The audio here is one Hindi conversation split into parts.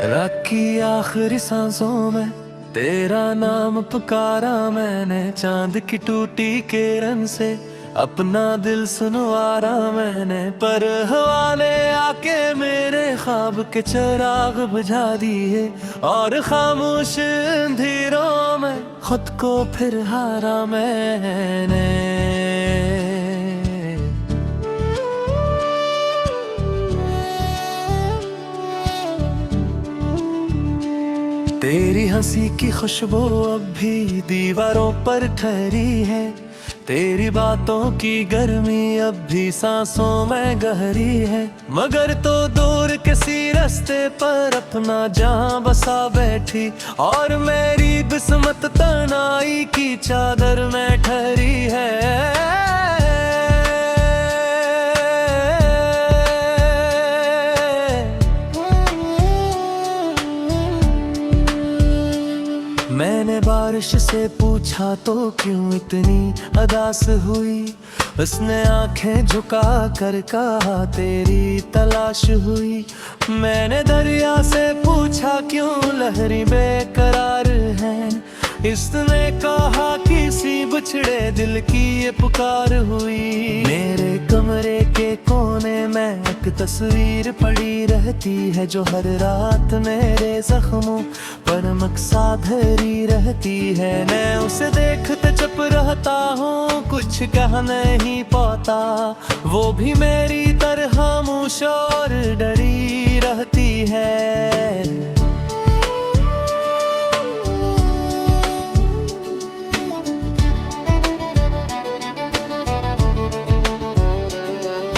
रात की आखिरी सांसों में तेरा नाम पुकारा मैंने, चांद की टूटी किरण से अपना दिल सुनवारा मैंने। पर हवा ने आके मेरे ख्वाब के चिराग बुझा दिए, और खामोश अंधेरों में खुद को फिर हारा मैंने। तेरी हंसी की खुशबू अब भी दीवारों पर ठहरी है, तेरी बातों की गर्मी अब भी सांसों में गहरी है। मगर तो दूर किसी रास्ते पर अपना जहां बसा बैठी, और मेरी किस्मत तन्हाई की चादर में ठहरी है। मैंने बारिश से पूछा तो क्यों इतनी अदास हुई, उसने आंखें झुका कर कहा तेरी तलाश हुई। मैंने दरिया से पूछा क्यों लहरी बेकरार है, इसने कहा किसी बिछड़े दिल की ये पुकार हुई। मेरे कमरे के कोने में एक तस्वीर पड़ी रहती है, जो हर रात मेरे जख्मों पर मक्सा धरी रहती है। मैं उसे देखते चुप रहता हूँ, कुछ कह नहीं पाता, वो भी मेरी तरह खामोश और डरी रहती है।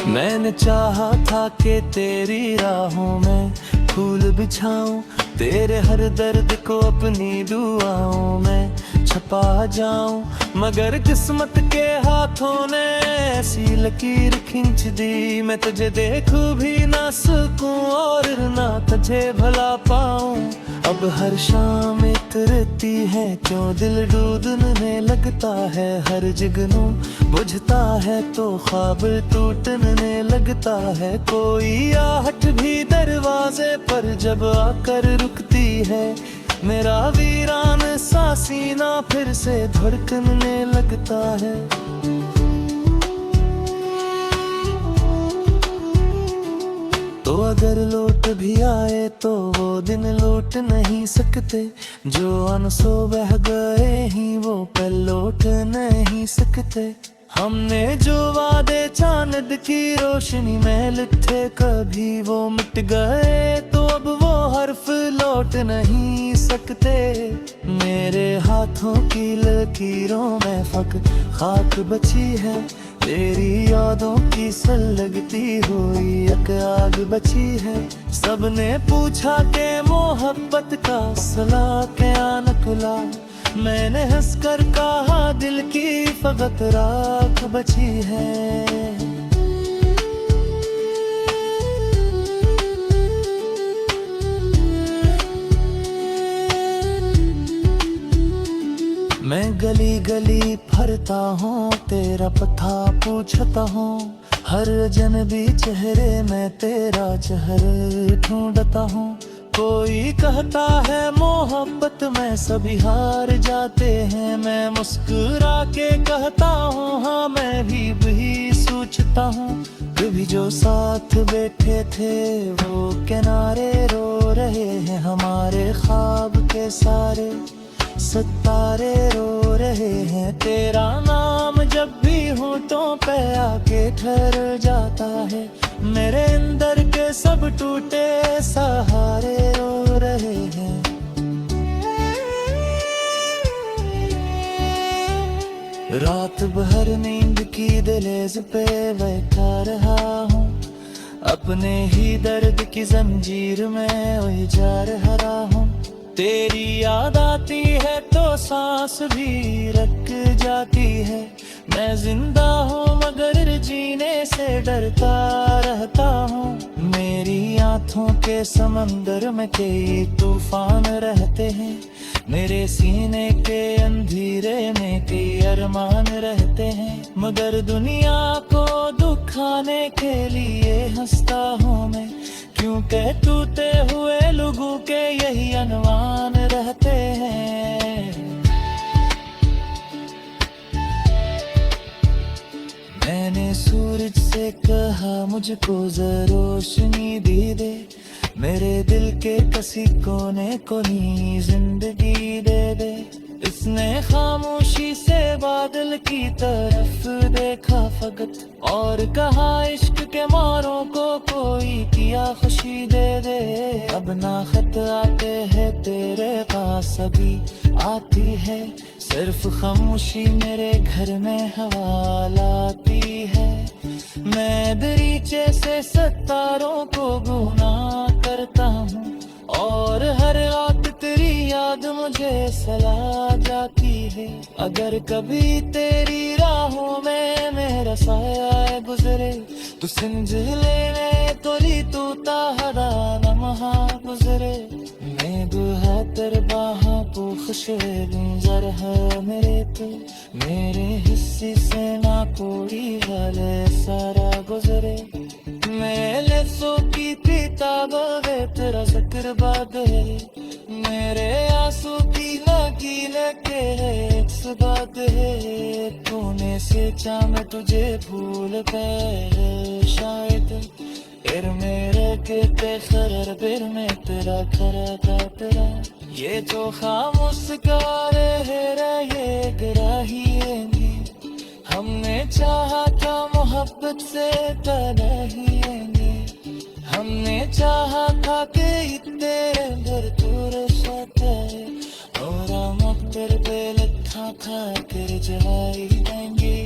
मैंने चाहा था कि तेरी राहों में फूल बिछाऊं, तेरे हर दर्द को अपनी दुआओं में छुपा जाऊं। मगर किस्मत के हाथों ने ऐसी लकीर खींच दी, मैं तुझे देखूं भी ना सकूं और ना तुझे भला पाऊं। अब हर शाम इतरती है क्यों दिल डूबने लगता है, हर जुगनू बुझता है तो ख्वाब टूटने लगता है। कोई आहट भी दरवाजे पर जब आकर रुकती है, मेरा वीरान सा सीना फिर से धड़कने लगता है। तो अगर लौट भी आए तो वो दिन लौट नहीं सकते, जो अनसो बह गए ही वो पल लौट नहीं सकते। हमने जो वादे चांद की रोशनी में लिखे कभी वो मिट गए, तो अब वो हर्फ लौट नहीं सकते। मेरे हाथों की लकीरों में फक खाक बची है, तेरी यादों की सलगती हुई एक आग बची है। सबने पूछा के मोहब्बत का सला क्या नकला, मैंने हंसकर कहा दिल की फकत राख बची है। मैं गली गली फरता हूँ, तेरा पता पूछता हूँ, हर अजनबी चेहरे में तेरा चेहरा ढूंढता हूँ। कोई कहता है मोहब्बत में सभी हार जाते हैं, मैं मुस्कुरा के कहता हूँ हाँ मैं भी सोचता हूँ। कभी जो साथ बैठे थे वो किनारे रो रहे हैं, हमारे ख्वाब के सारे सितारे रो रहे हैं। तेरा नाम जब भी होठों पे आके ठहर जाता है, मेरे अंदर के सब टूटे सहारे रो रहे हैं। रात भर नींद की दहलीज पे बैठा रहा हूँ, अपने ही दर्द की जंजीर में उलझा रहा हूँ। तेरी याद आती है तो सांस भी रुक जाती है, मैं जिंदा हूँ मगर जीने से डरता रहता हूँ। मेरी आँखों के समंदर में कई तूफान रहते हैं, मेरे सीने के अंधेरे में कई अरमान रहते हैं। मगर दुनिया को दुखाने के लिए हंसता हूँ मैं, यूं कह टूटे हुए लोगों के यही अनवान रहते हैं। मैंने सूरज से कहा मुझको जरा रोशनी दी दे, मेरे दिल के किसी कोने को ही जिंदगी दे दे। इसने खामोशी से बादल की तरफ देखा फकत और कहा इश्क के मारों को कोई किया खुशी दे दे। अब ना खत आते हैं तेरे पास अभी आती है, सिर्फ खामोशी मेरे घर में हवा लाती है। मैं दरीचे से सितारों को गुनाह करता हूँ और हर रात तेरी याद मुझे सला जाती है। अगर कभी तेरी राहों में मेरा साया गुजरे तो समझ लेने तोरी तू ताहरा नमहा गुजरे। मैं दुहा तर बाहा को खुश गुजर है मेरे तो, मेरे हिस्से से ना कोई वाले सारा गुजरे। मेरे सो की पीता बगे तेरा जिक्र बाद है, मेरे आंसू की लगी लगे है बात है। तूने सोचा मैं तुझे भूल गए शायद, फिर मेरे के खरर फिर में तेरा खरा था तेरा। ये जो खामोश गारे है ये गिराहिएंगे, हमने चाहा था मोहब्बत से तनाहिएंगे। हमने चाहा था कि तेरे अंदर तू रसाता है और हम तेरे पे लट्ठा खा कर जलाई देंगे।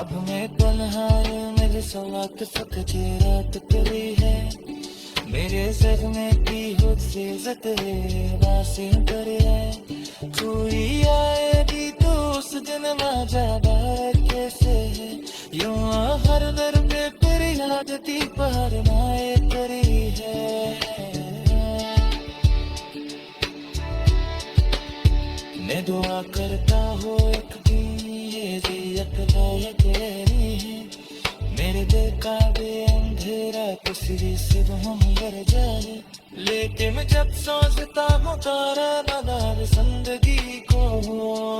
अब मैं पनहार मेरे सवात फकती रात करी है, मेरे सर में की हुद से जतरे वासिं करे है। कोई आएगी तो उस दिन मजा बार कैसे है, यूं हर दर पे तेरी याद दी पर माए करी है। मैं दुआ करता हूँ एक दिन ये जियत अकेली है, मेरे दिल का भी अंधेरा किसी से हम भर जाए। लेकिन जब सोचता हूँ तारा नदार जिंदगी को,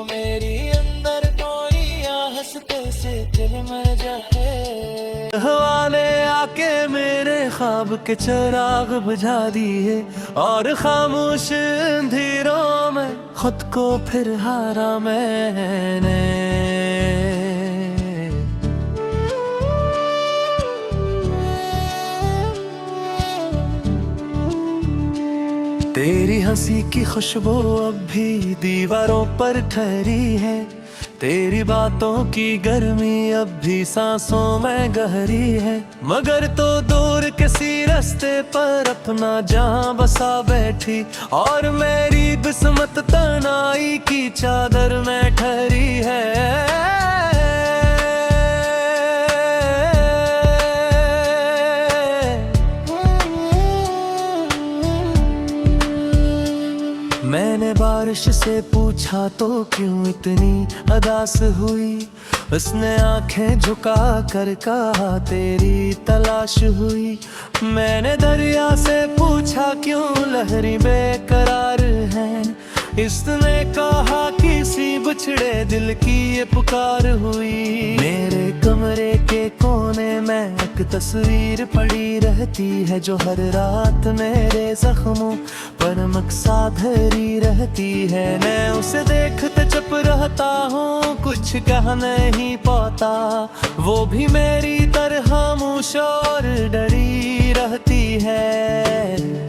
मेरी अंदर कोई हंसते से दिल मर जाए। हवा ने आके मेरे ख्वाब के चिराग बुझा दिए और खामोश अंधेरों में खुद को फिर हारा मैंने। तेरी हंसी की खुशबू अब भी दीवारों पर ठहरी है, तेरी बातों की गर्मी अब भी सांसों में गहरी है। मगर तो दूर किसी रास्ते पर अपना जहां बसा बैठी और मेरी किस्मत तन्हाई की चादर में ठहरी है। मैंने बारिश से पूछा तो क्यों इतनी अदास हुई, उसने आंखें झुका कर कहा तेरी तलाश हुई। मैंने दरिया से पूछा क्यों लहरी बेकरार है, इसने कहा किसी बिछड़े दिल की ये पुकार हुई। मेरे कमरे के कोने में एक तस्वीर पड़ी रहती है जो हर रात मेरे जख्मों पर मक्सा धरी रहती है। मैं उसे देखते चुप रहता हूँ, कुछ कह नहीं पाता, वो भी मेरी तरह खामोश और डरी रहती है।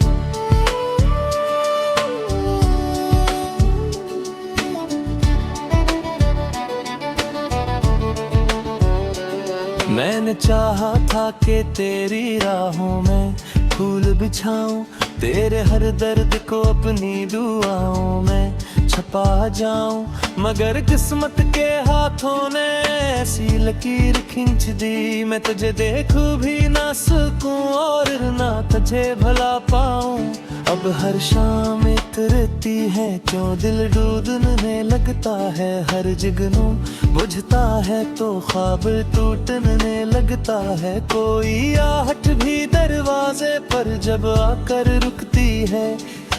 मैंने चाहा था कि तेरी राहों में फूल बिछाऊं, तेरे हर दर्द को अपनी दुआओं में छपा जाऊं। मगर किस्मत के हाथों ने ऐसी लकीर खींच दी, मैं तुझे देखूं भी ना सकूं और ना तुझे भला पाऊं। अब हर शाम उतरती है क्यों दिल डूबने लगता है, हर जुगनू बुझता है तो ख्वाब टूटने लगता है। कोई आहट भी दरवाजे पर जब आकर रुकती है,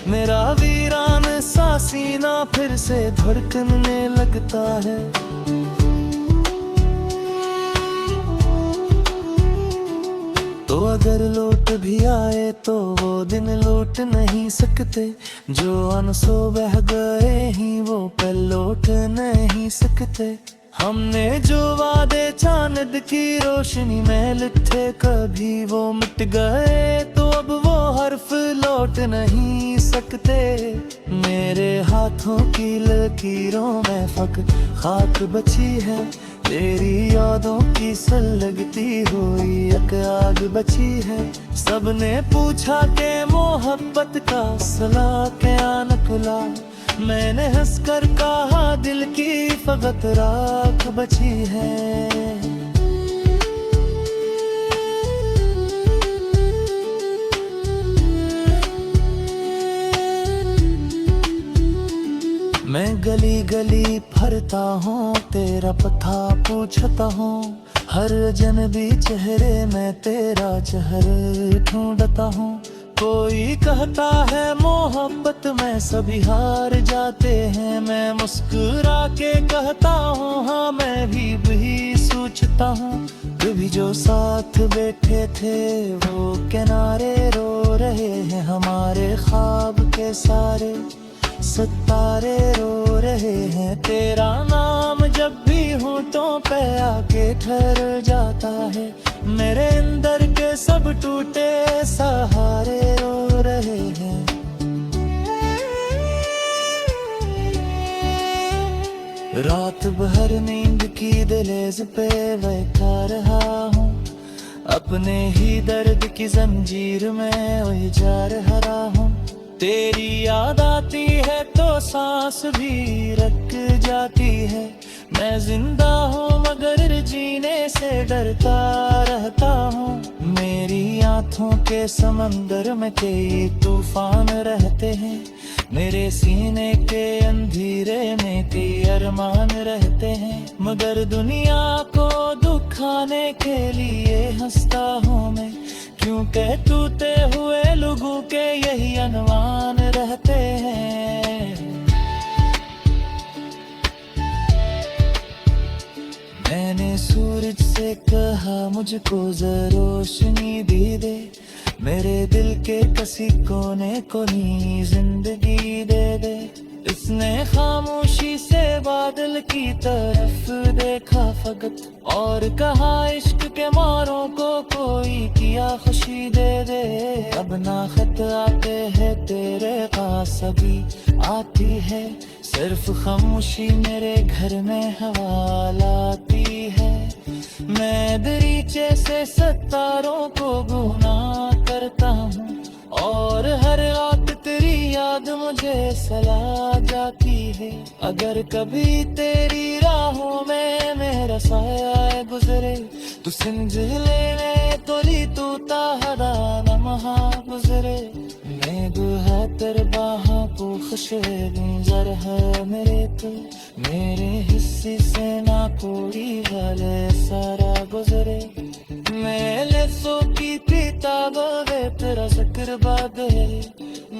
मेरा वीरान सा सीना फिर से धड़कने लगता है। तो अगर लौट भी आए तो वो दिन लौट नहीं सकते, जो अनसो बह गए ही वो पल लौट नहीं सकते। हमने जो वादे चांद की रोशनी में लिखे कभी वो मिट गए, तो अब वो हर्फ लौट नहीं सकते। मेरे हाथों की लकीरों में खाक बची है, तेरी यादों की सलगती हुई एक आग बची है। सबने पूछा के मोहब्बत का सला क्या निकला, मैंने हंसकर कहा दिल की फकत राख बची है। मैं गली गली फरता हूँ, तेरा पता पूछता हूँ, हर अजनबी चेहरे में तेरा चेहरा ढूंढता हूँ। कोई कहता है मोहब्बत में सभी हार जाते हैं, मैं मुस्कुरा के कहता हूँ हाँ मैं भी सोचता हूँ। कभी जो साथ बैठे थे वो किनारे रो रहे हैं, हमारे ख्वाब के सारे सितारे रो रहे हैं। तेरा नाम जब भी होठों पे आके ठहर जाता है, मेरे अंदर के सब टूटे सहारे रो रहे हैं। रात भर नींद की दहलीज पे बैठा रहा हूँ, अपने ही दर्द की जंजीर में उलझा रहा हूँ। तेरी याद आती है तो सांस भी रुक जाती है, मैं जिंदा हूँ मगर जीने से डरता रहता हूँ। मेरी आँखों के समंदर में कई तूफान रहते हैं, मेरे सीने के अंधेरे में कई अरमान रहते हैं। मगर दुनिया को दुखाने के लिए हंसता हूँ मैं, क्योंकि टूटे हुए लोगों के यही अनवान रहते हैं। मैंने सूरज से कहा मुझको जरा रोशनी दी दे, मेरे दिल के किसी कोने को नी जिंदगी दे दे। इसने खामोशी से बादल की तरफ देखा फकत, और कहा इश्क के मारों को कोई किया खुशी दे दे। अब ना खत आते हैं तेरे पास अभी आती है, सिर्फ खामोशी मेरे घर में हवा लाती है। मैं दरीचे से सितारों को गुनाह करता हूँ, और हर रात तेरी याद मुझे सला जाती है। अगर कभी तेरी राहों में मेरा साया गुजरे, तो समझ लेने तोली तू ताहरा नमहा गुजरे। मैं गुहा तेरे बाहों को खुश गुजर है मेरे, तो मेरे हिस्से से ना कोई हाले सारा गुजरे। मेरे सो की पीता बवे तेरा जिक्र बाद है,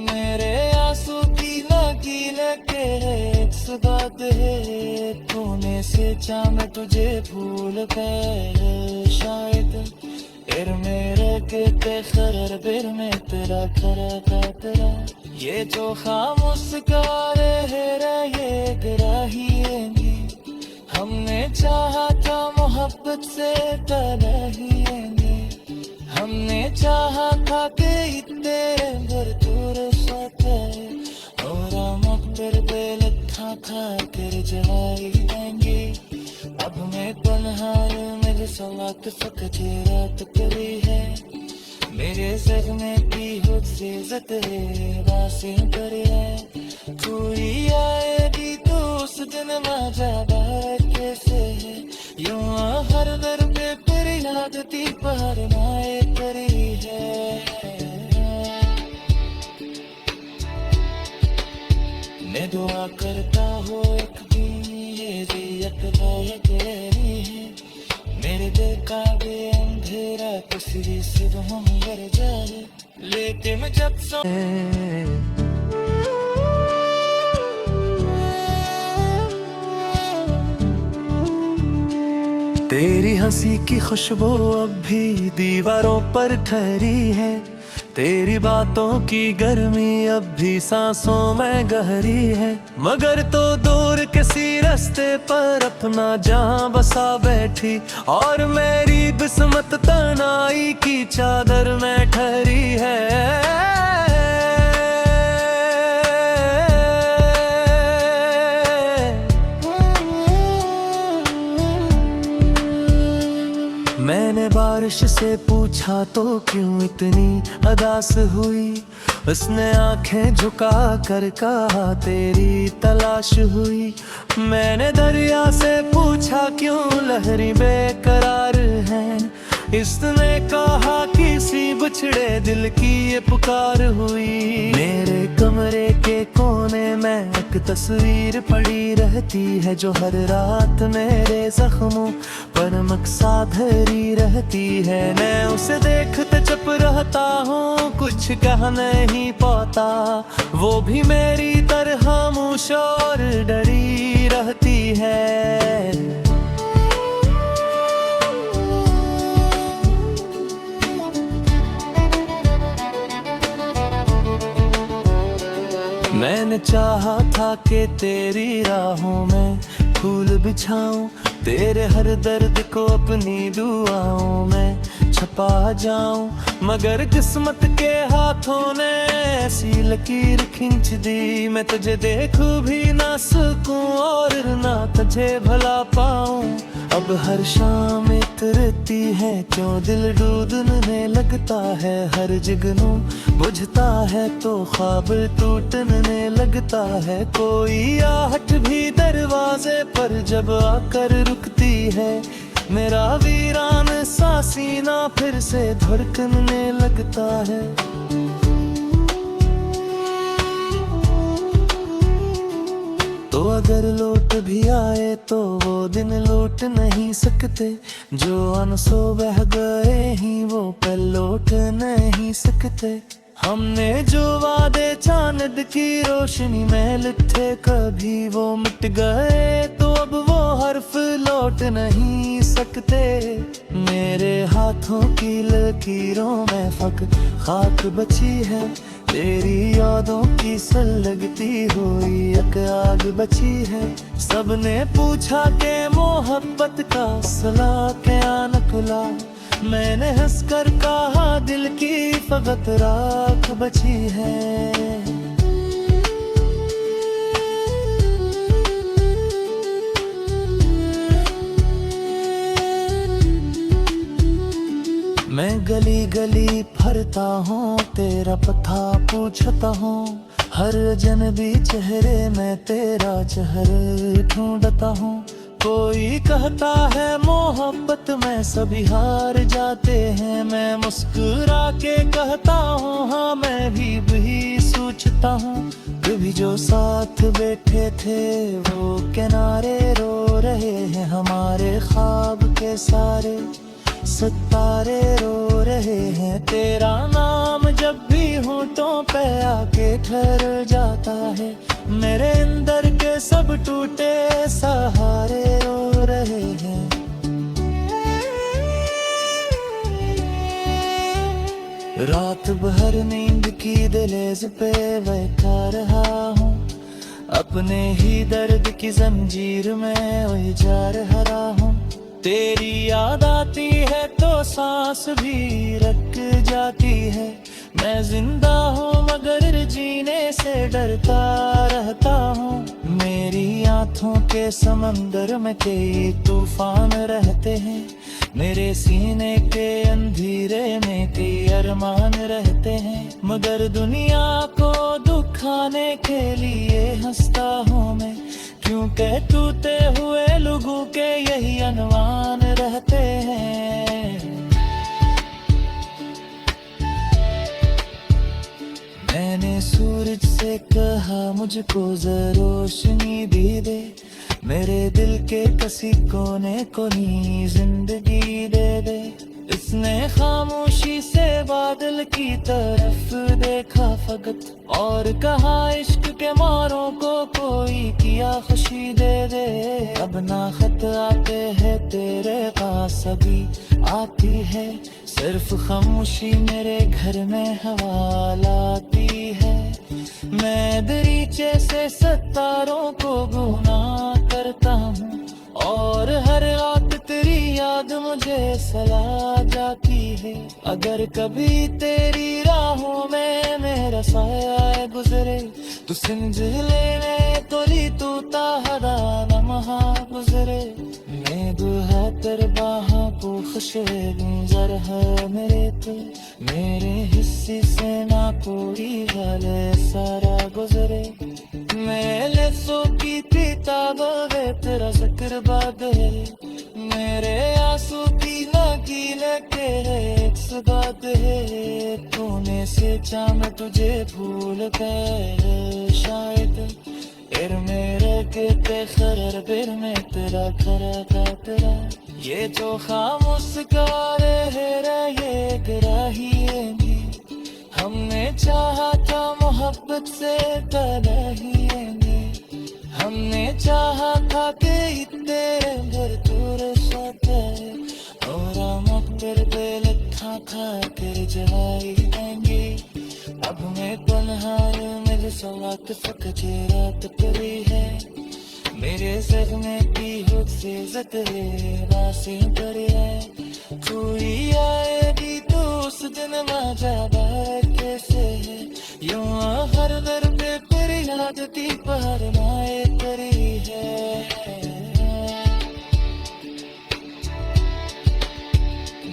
मेरे आंसू की नगीले के एक सुबाद है। तूने से मैं तुझे भूल गए शायद, फिर मेरे के खरर बिर में तेरा खरा का तेरा। ये जो खामोश गारे है ये गिराहिएंगे, हमने चाहा था मोहब्बत से तरहिएंगे। हमने चाहा था कि तेरे घर दूर सोते, और हम तेरे दिल था कर जलाई देंगे। अब मैं तन्हाई मेरे सलात फकत रात करी है, मेरे जख्मे की हुद से ज़तरे वासिं करी है। कोई आएगी तो उस दिन मजा कैसे है, यूं हर दर पे फिर याद ती पर नाए करी है। मैं दुआ करता हूँ एक दिन ये जियत तेरी है। मेरे दिल का भी अंधेरा किसी सुबह मर जाए, लेकिन मैं जब सो तेरी हंसी की खुशबू अब भी दीवारों पर ठहरी है। तेरी बातों की गर्मी अब भी सांसों में गहरी है। मगर तो दूर किसी रास्ते पर अपना जहां बसा बैठी, और मेरी किस्मत तन्हाई की चादर में ठहरी है। मैंने बारिश से पूछा तो क्यों इतनी अदास हुई, उसने आंखें झुका कर कहा तेरी तलाश हुई। मैंने दरिया से पूछा क्यों लहरी बेकरार है, इसने कहा किसी बिछड़े दिल की ये पुकार हुई। मेरे कमरे के कोने में एक तस्वीर पड़ी रहती है, जो हर रात मेरे जख्मों पर मक्सा धरी रहती है। मैं उसे देखते चुप रहता हूँ, कुछ कह नहीं पाता, वो भी मेरी तरह खामोश और डरी रहती है। मैंने चाहा था कि तेरी राहों में फूल बिछाऊं, तेरे हर दर्द को अपनी दुआओं में छपा जाऊं। मगर किस्मत के हाथों ने ऐसी लकीर खींच दी, मैं तुझे देखूं भी ना सकूं और ना तुझे भला पाऊं। अब हर शाम इतरती है क्यों दिल डूबने लगता है, हर जुगनू बुझता है तो ख्वाब टूटने लगता है। कोई आहट भी दरवाजे पर जब आकर रुकती है, मेरा वीरान सा सीना फिर से धड़कने लगता है। तो अगर लौट भी आए तो वो दिन लौट नहीं सकते, जो अनसो बह गए ही वो पल लौट नहीं सकते। हमने जो वादे चांद की रोशनी में लिखे कभी वो मिट गए, तो अब वो हर्फ लौट नहीं सकते। मेरे हाथों की लकीरों में फक खाक बची है, तेरी यादों की सलगती हुई एक आग बची है। सबने पूछा के मोहब्बत का सला क्या निकला, मैंने हंसकर कहा दिल की फकत राख बची है। मैं गली गली भरता हूँ, तेरा पता पूछता हूँ, हर अजनबी चेहरे में तेरा चेहरा ढूंढता हूँ। कोई कहता है मोहब्बत में सभी हार जाते हैं, मैं मुस्कुरा के कहता हूँ हाँ मैं भी सोचता हूँ। कभी जो साथ बैठे थे वो किनारे रो रहे हैं, हमारे ख्वाब के सारे सितारे रो रहे हैं। तेरा नाम जब भी होठों पे आके ठहर जाता है, मेरे अंदर के सब टूटे सहारे रो रहे हैं। रात भर नींद की दहलीज पे बैठा रहा हूँ, अपने ही दर्द की जंजीर में उलझा रहा हूँ। तेरी याद आती है तो सांस भी रुक जाती है, मैं जिंदा हूँ मगर जीने से डरता रहता हूँ। मेरी आँखों के समंदर में कई तूफान रहते हैं, मेरे सीने के अंधेरे में कई अरमान रहते हैं। मगर दुनिया को दुखाने के लिए हंसता हूँ मैं, क्योंकि टूटे हुए लोगों के यही अनवान मुझको रोशनी भी दे, मेरे दिल के किसी कोने को नी जिंदगी दे दे। इसने खामोशी से बादल की तरफ देखा फकत, और कहा इश्क के मारों को कोई किया खुशी दे दे। अब ना खत आते हैं तेरे पास, अभी आती है सिर्फ खामोशी मेरे घर में हवा लाती है। मैं दरीचे से सितारों को गुना करता हूँ, और हर रात तेरी याद मुझे सला जाती है। अगर कभी तेरी राहों में मेरा साया गुजरे, तू सिंझ लेने तोली तू ताहदा नमहा गुजरे। मैं गुहा तेरे बाहों को खुशे गुजर है मेरे तो, मेरे हिस्से से ना कोई गले सारा गुजरे। मेले सो की पीता बवे तेरा जिक्र बाद है, मेरे आंसू की लगी लगे एक बात है। तूने से चाह मैं तुझे भूल गए शायद, फिर मेरे के खरर फिर मैं तेरा खरा तेरा। ये जो खामोश गारे ये गिराहिएंगे, हमने चाहा था मोहब्बत से तलहिएंगे। हमने चाहा था कि तेरे घर दूर साथे, और हम तेरे दिल था कर जवाई देंगे। अब मैं तन्हाई मेरे सवात फकते रात पड़ी है, मेरे सर में की हुद से जतरे बासें पड़ी है। तू ही आएगी तो उस दिन मजा कैसे है, यूं हर दर पे तेरी याद की पहरनाए करी है।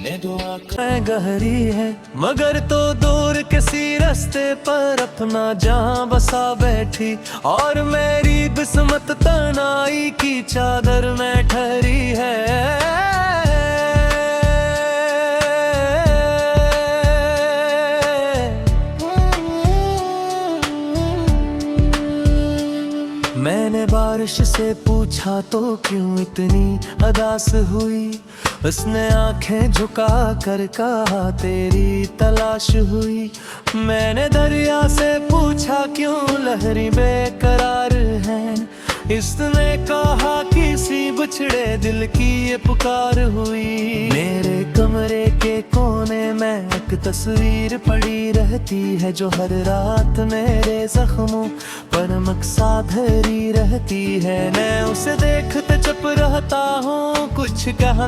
ने दुआ गहरी है, मगर तो दूर किसी रास्ते पर अपना जहां बसा बैठी, और मेरी किस्मत तनाई की चादर में ठहरी है। मैंने बारिश से पूछा तो क्यों इतनी अदास हुई, उसने आंखें झुका कर कहा तेरी तलाश हुई। मैंने दरिया से पूछा क्यों लहरी बेकरार है, इसने कहा किसी बिछड़े दिल की ये पुकार हुई। मेरे कमरे के कोने में एक तस्वीर पड़ी रहती है, जो हर रात मेरे जख्मों पर मक्सा धरी रहती है। मैं उसे देखते चुप रहता हूँ, कुछ कहा